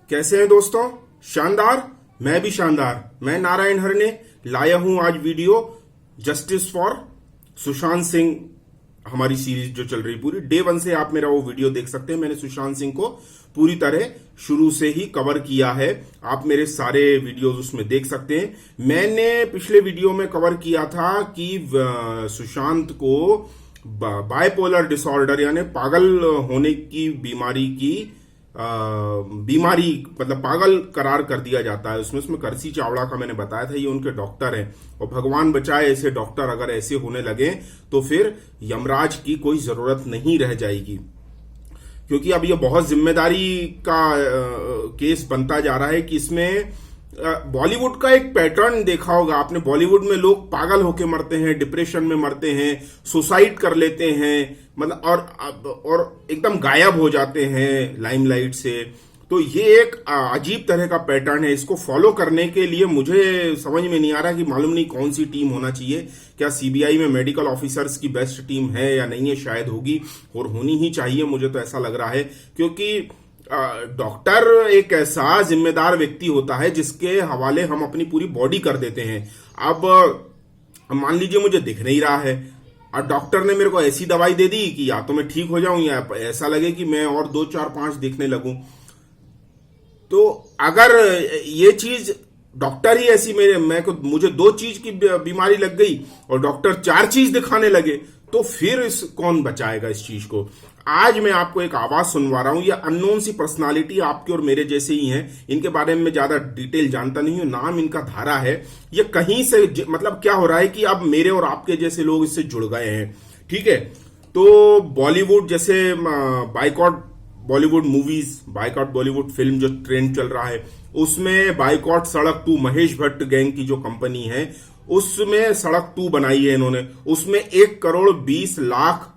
कैसे हैं दोस्तों? शानदार। मैं भी शानदार। मैं नारायण हरने लाया हूं आज video justice for Sushant Singh. हमारी सीरीज जो चल रही पूरी डे 1 से आप मेरा वो वीडियो देख सकते हैं। मैंने सुशांत सिंह को पूरी तरह शुरू से ही कवर किया है। आप मेरे सारे वीडियोस उसमें देख सकते हैं। मैंने पिछले वीडियो में कवर किया था कि सुशांत को बाइपोलर डिसऑर्डर यानी पागल होने की बीमारी मतलब पागल करार कर दिया जाता है। उसमें करसी चावड़ा का मैंने बताया था, ये उनके डॉक्टर हैं और भगवान बचाए ऐसे डॉक्टर अगर ऐसे होने लगे तो फिर यमराज की कोई जरूरत नहीं रह जाएगी, क्योंकि अब ये बहुत जिम्मेदारी का केस बनता जा रहा है कि इसमें बॉलीवुड का एक पैटर्न देखा होगा आपने। बॉलीवुड में लोग पागल होके मरते हैं, डिप्रेशन में मरते हैं, सुसाइड कर लेते हैं, मतलब और एकदम गायब हो जाते हैं लाइमलाइट से। तो ये एक अजीब तरह का पैटर्न है। इसको फॉलो करने के लिए मुझे समझ में नहीं आ रहा कि मालूम नहीं कौन सी टीम होना चाहिए। क्या सीबीआई में मेडिकल ऑफिसर्स की बेस्ट टीम है या नहीं है? शायद होगी और होनी ही चाहिए, मुझे तो ऐसा लग रहा है, क्योंकि डॉक्टर एक ऐसा जिम्मेदार व्यक्ति होता है जिसके हवाले हम अपनी पूरी बॉडी कर देते हैं। अब मान लीजिए मुझे दिख नहीं रहा है और डॉक्टर ने मेरे को ऐसी दवाई दे दी कि या तो मैं ठीक हो जाऊं या ऐसा लगे कि मैं और 2, 4, 5 दिखने लगूं। तो अगर ये चीज डॉक्टर ही ऐसी मुझे 2 चीज की बीमारी लग गई और डॉक्टर 4 चीज दिखाने लगे, तो फिर कौन बचाएगा इस चीज को? आज मैं आपको एक आवाज सुनवा रहा हूं। ये अननोन सी पर्सनालिटी आपके और मेरे जैसे ही हैं। इनके बारे में ज्यादा डिटेल जानता नहीं हूं। नाम इनका धारा है। ये कहीं से मतलब क्या हो रहा है कि अब मेरे और आपके जैसे लोग इससे जुड़ गए हैं। ठीक है, तो बॉलीवुड जैसे boycott Bollywood movies, boycott Bollywood film जो ट्रेंड चल रहा है, उसमें बाइकॉट सड़क 2 महेश भट्ट गैंग की जो कंपनी है, उसमें सड़क 2 बनाई है इन्होंने। उसमें 1 करोड़ 20 लाख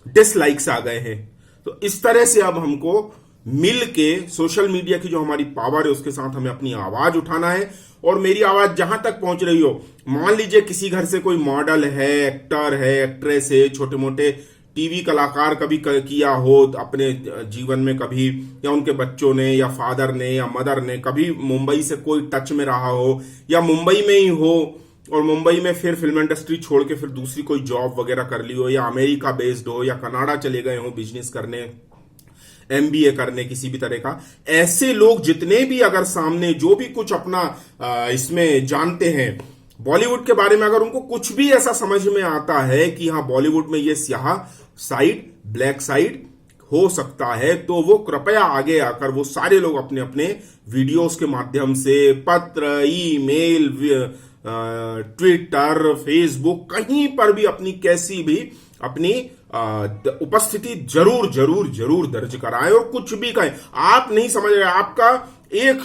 डिसलाइक्स आ गए हैं। तो इस तरह से अब हमको मिल के सोशल मीडिया की जो हमारी पावर है उसके साथ हमें अपनी आवाज उठाना है। और मेरी आवाज जहां तक पहुंच रही हो, मान लीजिए किसी घर से कोई मॉडल है, एक्टर है, एक्ट्रेस है, छोटे मोटे टीवी कलाकार कभी किया हो अपने जीवन में कभी, या उनके बच्चों ने या फादर ने या मदर ने कभी मुंबई से कोई टच में रहा हो या मुंबई में ही हो और मुंबई में फिर फिल्म इंडस्ट्री छोड़ के फिर दूसरी कोई जॉब वगैरह कर ली हो, या अमेरिका बेस्ड हो या कनाडा चले गए हो बिजनेस करने, एमबीए करने, किसी भी तरह का, ऐसे लोग जितने भी अगर सामने जो भी कुछ अपना इसमें जानते हैं बॉलीवुड के बारे में, अगर उनको कुछ भी ऐसा समझ में आता है कि हाँ बॉलीवुड में ये स्याह साइड, ब्लैक साइड हो सकता है, तो वो कृपया आगे आकर वो सारे लोग अपने अपने वीडियोस के माध्यम से, पत्र, ईमेल, ट्विटर, फेसबुक, कहीं पर भी अपनी कैसी भी अपनी उपस्थिति जरूर जरूर जरूर दर्ज कराएं और कुछ भी कहें। आप नहीं समझ रहे, आपका एक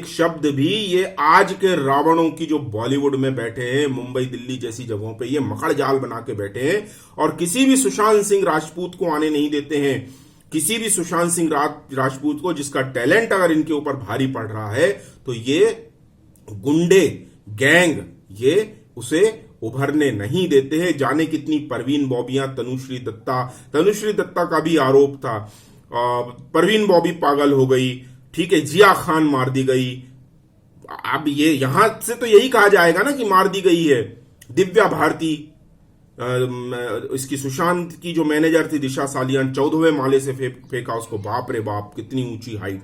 शब्द भी ये आज के रावणों की जो बॉलीवुड में बैठे हैं, मुंबई दिल्ली जैसी जगहों पे ये मकड़ जाल बना के बैठे हैं और किसी भी सुशांत सिंह राजपूत को आने नहीं देते हैं। किसी भी सुशांत सिंह राजपूत को, जिसका टैलेंट अगर इनके ऊपर भारी पड़ रहा है, तो ये गुंडे गैंग ये उसे उभरने नहीं देते हैं। जाने कितनी परवीन बॉबियां, तनुश्री दत्ता का भी आरोप था। परवीन बॉबी पागल हो गई, ठीक है, जिया खान मार दी गई। अब ये यहां से तो यही कहा जाएगा ना कि मार दी गई है। दिव्या भारती, इसकी सुशांत की जो मैनेजर थी दिशा सालियान, 14वें माले से फेंका उसको। बाप रे बाप, कितनी ऊंची हाइट।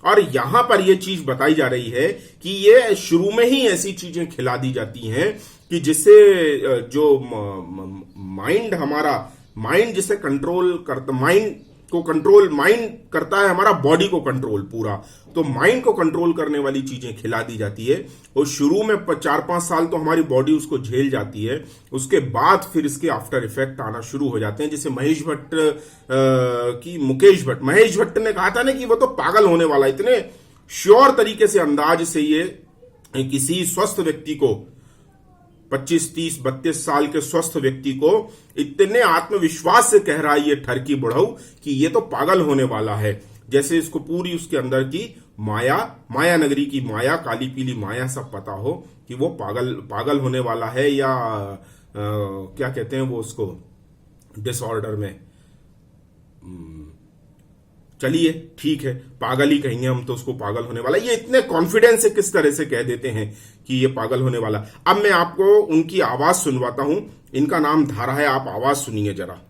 और यहां पर यह चीज बताई जा रही है कि ये शुरू में ही ऐसी चीजें खिला दी जाती हैं कि जिससे जो माइंड जिसे कंट्रोल करता, माइंड करता है हमारा बॉडी को कंट्रोल पूरा, तो माइंड को कंट्रोल करने वाली चीजें खिला दी जाती है। और शुरू में 4-5 साल तो हमारी बॉडी उसको झेल जाती है, उसके बाद फिर इसके आफ्टर इफेक्ट आना शुरू हो जाते हैं। जैसे महेश भट्ट ने कहा था ना कि वो तो पागल होने वाला, इतने श्योर तरीके से, अंदाज से ये किसी स्वस्थ व्यक्ति को, 25, 30, 32 साल के स्वस्थ व्यक्ति को इतने आत्मविश्वास से कह रहा है ये ठरकी बुढ़ऊ कि ये तो पागल होने वाला है। जैसे इसको पूरी उसके अंदर की माया नगरी की माया, काली पीली माया सब पता हो कि वो पागल होने वाला है, या क्या कहते हैं वो उसको डिसऑर्डर में, चलिए ठीक है, पागल ही कहेंगे हम तो उसको, पागल होने वाला। ये इतने कॉन्फिडेंस से किस तरह से कह देते हैं कि ये पागल होने वाला। अब मैं आपको उनकी आवाज सुनवाता हूं। इनका नाम धारा है, आप आवाज सुनिए जरा।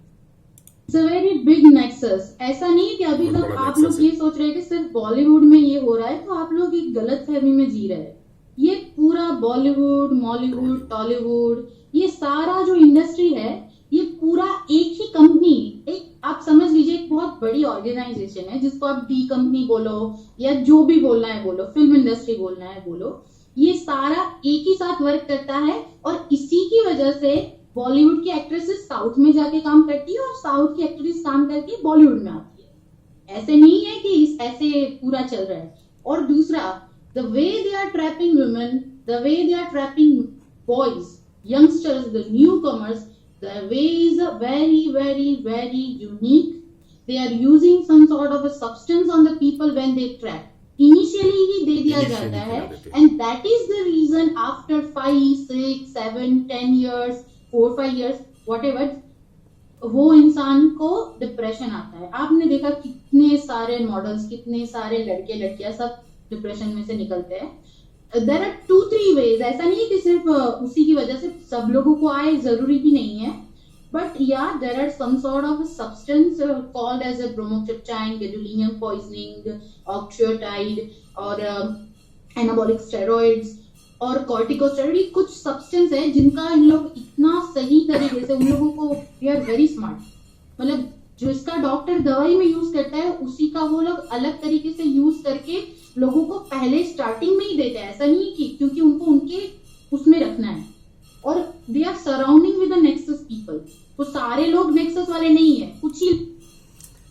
It's a very big nexus. ऐसा नहीं है कि अभी बहुत तक बड़ा आप नेक्सस लोग है। ये सोच रहे हैं कि सिर्फ बॉलीवुड में ये हो रहा है, तो आप लोग एक गलत फहमी में जी रहे हैं। ये पूरा बॉलीवुड, मॉलीवुड, टॉलीवुड, ये सारा जो इंडस्ट्री है, ये पूरा एक ही कंपनी, एक आप समझ लीजिए एक बहुत बड़ी ऑर्गेनाइजेशन है, जिसको आप डी कंपनी बोलो या जो भी बोलना है बोलो, फिल्म इंडस्ट्री बोलना है बोलो, ये सारा एक ही साथ वर्क करता है। और इसी की वजह से बॉलीवुड की एक्ट्रेसेस साउथ में जाके काम करती है और साउथ की एक्ट्रेस काम करके बॉलीवुड में आती है। ऐसे नहीं है कि ऐसे पूरा चल रहा है। और दूसरा, the way they are trapping women, the way they are trapping boys, youngsters, the newcomers, the way is a very, very, very unique. They are using some sort of a substance on the people when they trap. Initially ही दे दिया जाता है, and that is the reason after 5, 6, 7, 10 years, 4, 5 years, whatever, वो इंसान को depression आता है। आपने देखा कितने सारे मॉडल्स, कितने सारे लड़के लड़कियां सब डिप्रेशन में से निकलते हैं। There are 2-3 ways. ऐसा नहीं है कि सिर्फ उसी की वजह से सब लोगों को आए, जरूरी भी नहीं है। But yeah there are some sort of substance called as a bromocriptine, gadolinium poisoning, octreotide और एनाबॉलिक स्टेरॉइड्स और कॉर्टिकोस्टेरॉइड, कुछ सब्सटेंस है जिनका इन लोग इतना सही तरीके से, उन लोगों को वी आर वेरी स्मार्ट, मतलब जो इसका डॉक्टर दवाई में यूज करता है उसी का वो लोग अलग तरीके से यूज करके लोगों को पहले स्टार्टिंग में ही देते हैं। ऐसा नहीं कि क्योंकि उनको उनके उसमें रखना है। और they are surrounding with the nexus people. वो सारे लोग नेक्सस वाले नहीं है, कुछ ही।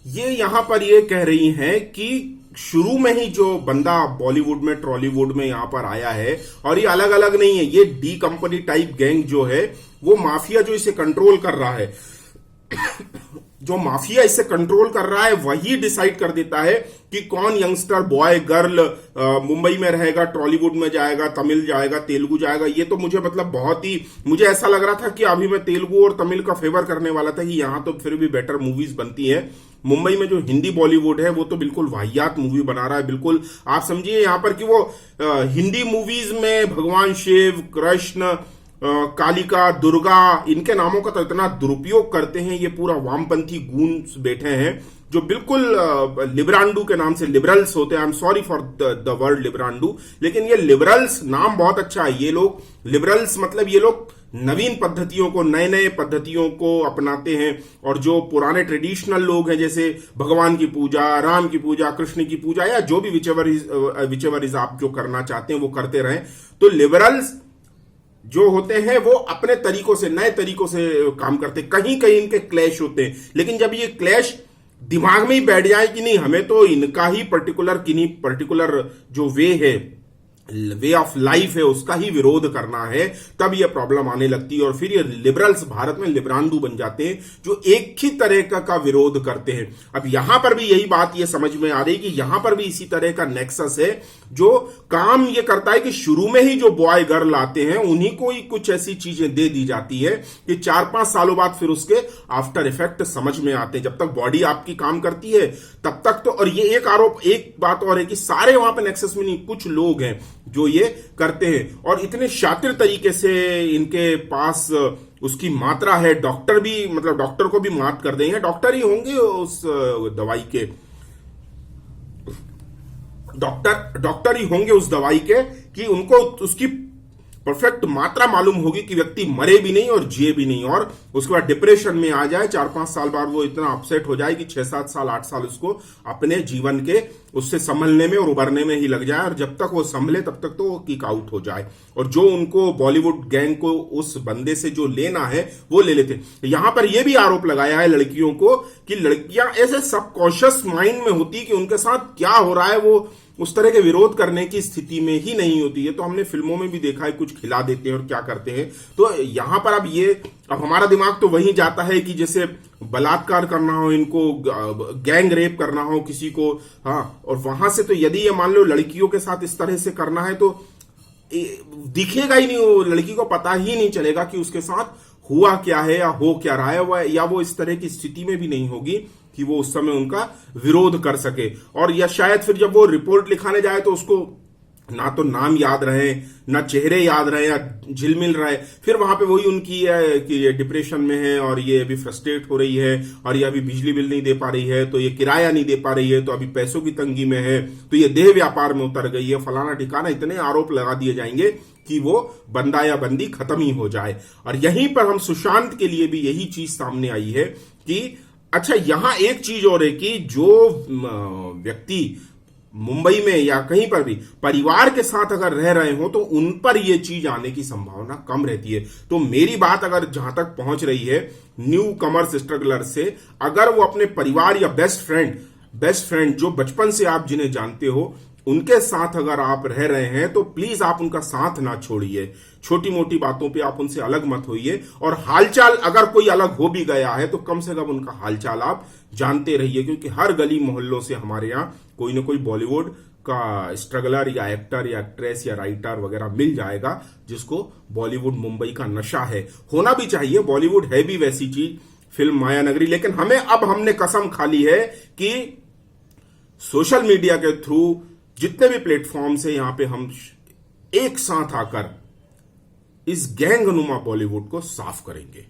ये यहां पर ये कह रही हैं कि शुरू में ही जो बंदा बॉलीवुड में, ट्रॉलीवुड में यहां पर आया है, और ये अलग अलग नहीं है, ये डी कंपनी टाइप गैंग जो है, वो माफिया जो इसे कंट्रोल कर रहा है, जो माफिया इसे कंट्रोल कर रहा है, वही डिसाइड कर देता है कि कौन यंगस्टर, बॉय, गर्ल मुंबई में रहेगा, टॉलीवुड में जाएगा, तमिल जाएगा, तेलुगु जाएगा। ये तो मुझे मतलब बहुत ही, मुझे ऐसा लग रहा था कि अभी मैं तेलुगु और तमिल का फेवर करने वाला था कि यहां तो फिर भी बेटर मूवीज बनती है। मुंबई में जो हिंदी बॉलीवुड है वो तो बिल्कुल वाहियात मूवी बना रहा है। बिल्कुल आप समझिए यहां पर कि वो हिंदी मूवीज में भगवान शिव, कृष्ण, कालिका, दुर्गा, इनके नामों का तो इतना दुरुपयोग करते हैं। ये पूरा वामपंथी गूंज बैठे हैं जो बिल्कुल लिब्रांडू के नाम से लिबरल्स होते हैं। I am sorry for the word लिब्रांडू, लेकिन ये लिबरल्स नाम बहुत अच्छा है। ये लोग लिबरल्स मतलब ये लोग नवीन पद्धतियों को, नए नए पद्धतियों को अपनाते हैं। और जो पुराने ट्रेडिशनल लोग हैं, जैसे भगवान की पूजा, राम की पूजा, कृष्ण की पूजा, या जो भी विचेवर इज आप जो करना चाहते हैं वो करते रहें। तो लिबरल्स जो होते हैं वो अपने तरीकों से, नए तरीकों से काम करते हैं। कहीं कहीं इनके क्लैश होते हैं, लेकिन जब ये क्लैश दिमाग में ही बैठ जाए कि नहीं हमें तो इनका ही किन्हीं पर्टिकुलर जो वे है, वे ऑफ लाइफ है, उसका ही विरोध करना है, तब यह प्रॉब्लम आने लगती है। और फिर ये लिबरल्स भारत में लिब्रांडू बन जाते हैं जो एक ही तरह का विरोध करते हैं। अब यहां पर भी यही बात ये समझ में आ रही कि यहां पर भी इसी तरह का नेक्सस है जो काम ये करता है कि शुरू में ही जो बॉय गर्ल आते हैं उन्हीं को ही कुछ ऐसी चीजें दे दी जाती है कि 4-5 सालों बाद फिर उसके आफ्टर इफेक्ट समझ में आते हैं। जब तक बॉडी आपकी काम करती है तब तक तो। और ये एक बात और है कि सारे वहां पर नेक्सस में नहीं, कुछ लोग हैं जो ये करते हैं और इतने शातिर तरीके से इनके पास उसकी मात्रा है। डॉक्टर भी, मतलब डॉक्टर को भी मात कर देंगे, डॉक्टर ही होंगे उस दवाई के, डॉक्टर ही होंगे उस दवाई के, कि उनको उसकी परफेक्ट मात्रा मालूम होगी कि व्यक्ति मरे भी नहीं और जिए भी नहीं, और उसके बाद डिप्रेशन में आ जाए। 4-5 साल बाद वो इतना अपसेट हो जाए कि 6-7 साल 8 साल उसको अपने जीवन के उससे संभलने में और उबरने में ही लग जाए, और जब तक वो संभले तब तक तो वो किक आउट हो जाए। और जो उनको बॉलीवुड गैंग को उस बंदे से जो लेना है वो ले लेते। यहां पर यह भी आरोप लगाया है लड़कियों को कि लड़कियां ऐसे सबकॉन्शियस माइंड में होती कि उनके साथ क्या हो रहा है वो उस तरह के विरोध करने की स्थिति में ही नहीं होती है। तो हमने फिल्मों में भी देखा है, कुछ खिला देते हैं और क्या करते हैं। तो यहां पर अब हमारा दिमाग तो वहीं जाता है कि जैसे बलात्कार करना हो, इनको गैंग रेप करना हो किसी को, हाँ, और वहां से तो यदि ये मान लो लड़कियों के साथ इस तरह से करना है तो दिखेगा ही नहीं, वो लड़की को पता ही नहीं चलेगा कि उसके साथ हुआ क्या है या हो क्या रहा है, या वो इस तरह की स्थिति में भी नहीं होगी कि वो उस समय उनका विरोध कर सके। और या शायद फिर जब वो रिपोर्ट लिखाने जाए तो उसको ना तो नाम याद रहे, ना चेहरे याद रहे, या झिलमिल रहे, फिर वहां पे वही उनकी है कि ये डिप्रेशन में है और ये अभी फ्रस्ट्रेट हो रही है, और ये अभी बिजली बिल नहीं दे पा रही है, तो ये किराया नहीं दे पा रही है, तो अभी पैसों की तंगी में है, तो ये देह व्यापार में उतर गई है, फलाना ठिकाना, इतने आरोप लगा दिए जाएंगे कि वो बंदा या बंदी खत्म ही हो जाए। और यहीं पर हम सुशांत के लिए भी यही चीज सामने आई है कि अच्छा, यहां एक चीज और है कि जो व्यक्ति मुंबई में या कहीं पर भी परिवार के साथ अगर रह रहे हो तो उन पर यह चीज आने की संभावना कम रहती है। तो मेरी बात अगर जहां तक पहुंच रही है न्यू कमर्स स्ट्रगलर से, अगर वो अपने परिवार या बेस्ट फ्रेंड जो बचपन से आप जिन्हें जानते हो उनके साथ अगर आप रह रहे हैं तो प्लीज आप उनका साथ ना छोड़िए। छोटी मोटी बातों पे आप उनसे अलग मत होइए, और हालचाल अगर कोई अलग हो भी गया है तो कम से कम उनका हालचाल आप जानते रहिए, क्योंकि हर गली मोहल्लों से हमारे यहाँ कोई ना कोई बॉलीवुड का स्ट्रगलर या एक्टर या एक्ट्रेस या राइटर वगैरह मिल जाएगा जिसको बॉलीवुड मुंबई का नशा है। होना भी चाहिए, बॉलीवुड है भी वैसी चीज, फिल्म माया नगरी। लेकिन हमने कसम खा ली है कि सोशल मीडिया के थ्रू जितने भी प्लेटफॉर्म से यहां पे हम एक साथ आकर इस गैंग नुमा बॉलीवुड को साफ करेंगे।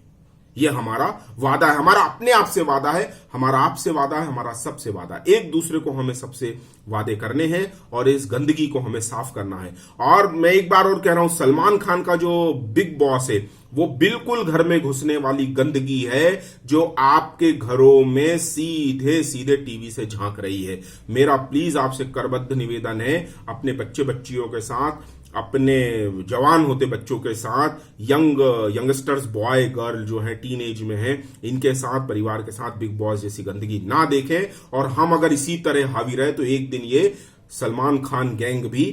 यह हमारा वादा है, हमारा अपने आप से वादा है, हमारा आपसे वादा है, हमारा सबसे वादा है। एक दूसरे को हमें सबसे वादे करने हैं और इस गंदगी को हमें साफ करना है। और मैं एक बार और कह रहा हूं, सलमान खान का जो बिग बॉस है वो बिल्कुल घर में घुसने वाली गंदगी है जो आपके घरों में सीधे सीधे टीवी से झांक रही है। मेरा प्लीज आपसे करबद्ध निवेदन है, अपने बच्चे बच्चियों के साथ, अपने जवान होते बच्चों के साथ, यंगस्टर्स बॉय गर्ल जो है टीनेज में है, इनके साथ, परिवार के साथ बिग बॉस जैसी गंदगी ना देखें। और हम अगर इसी तरह हावी रहे तो एक दिन ये सलमान खान गैंग भी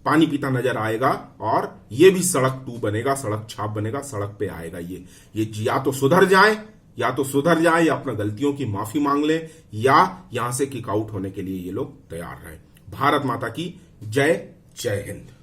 पानी पीता नजर आएगा और ये भी सड़क 2 बनेगा, सड़क छाप बनेगा, सड़क पे आएगा। ये या तो सुधर जाए या अपना गलतियों की माफी मांग ले, या यहां से किक आउट होने के लिए ये लोग तैयार रहें। भारत माता की जय, जय हिंद।